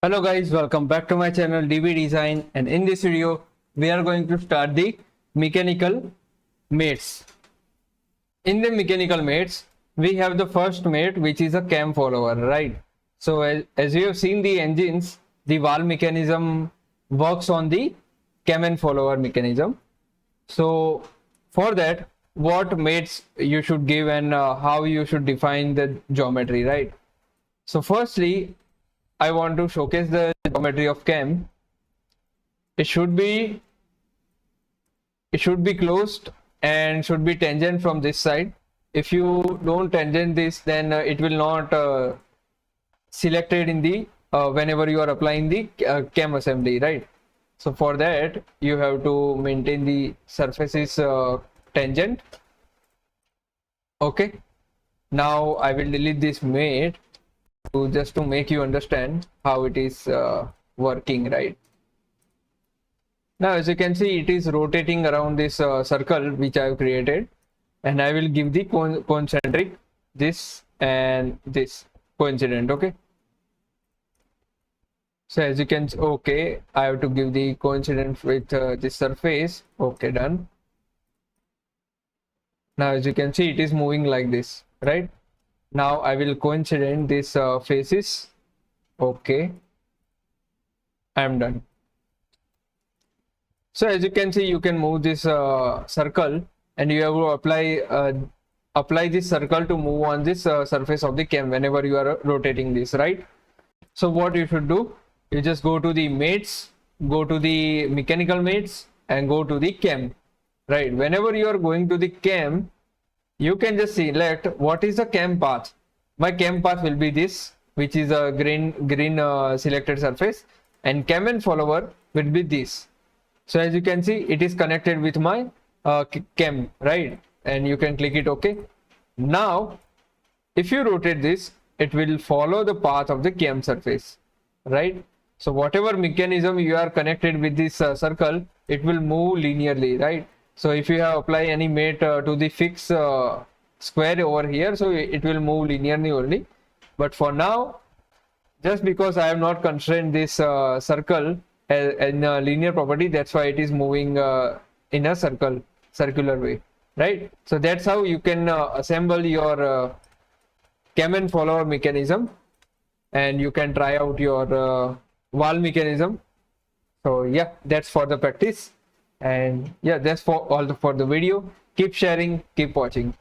Hello guys, welcome back to my channel DB Design, and in this video we are going to start the mechanical mates. In the mechanical mates we have the first mate, which is a cam follower, right? So as you have seen the engines, the valve mechanism works on the cam and follower mechanism. So for that, what mates you should give and how you should define the geometry, right? So firstly, I want to showcase the geometry of cam. It should be closed and should be tangent from this side. If you don't tangent this, then it will not selected in the whenever you are applying the cam assembly, right? So for that you have to maintain the surfaces tangent. Okay, now I will delete this mate just to make you understand how it is working, right? Now as you can see, it is rotating around this circle which I have created, and I will give the concentric, this and this coincident. Okay, so as you can see, okay, I have to give the coincident with this surface. Okay, done. Now as you can see, it is moving like this, right? Now I will coincident this faces. Okay, I am done. So as you can see, you can move this circle, and you have to apply this circle to move on this surface of the cam whenever you are rotating this, right? So what you should do, you just go to the mates, go to the mechanical mates, and go to the cam, right? Whenever you are going to the cam, you can just select what is the cam path. My cam path will be this, which is a green selected surface, and cam and follower will be this. So as you can see, it is connected with my cam, right? And you can click it OK. Now if you rotate this, it will follow the path of the cam surface, right? So whatever mechanism you are connected with this circle, it will move linearly, right? So if you have apply any mate to the fixed square over here, so it will move linearly only. But for now, just because I have not constrained this circle in a linear property, that's why it is moving in a circular way, right? So that's how you can assemble your cam and follower mechanism, and you can try out your valve mechanism. So yeah, that's for the practice, and yeah, that's for all for the video. Keep sharing, keep watching.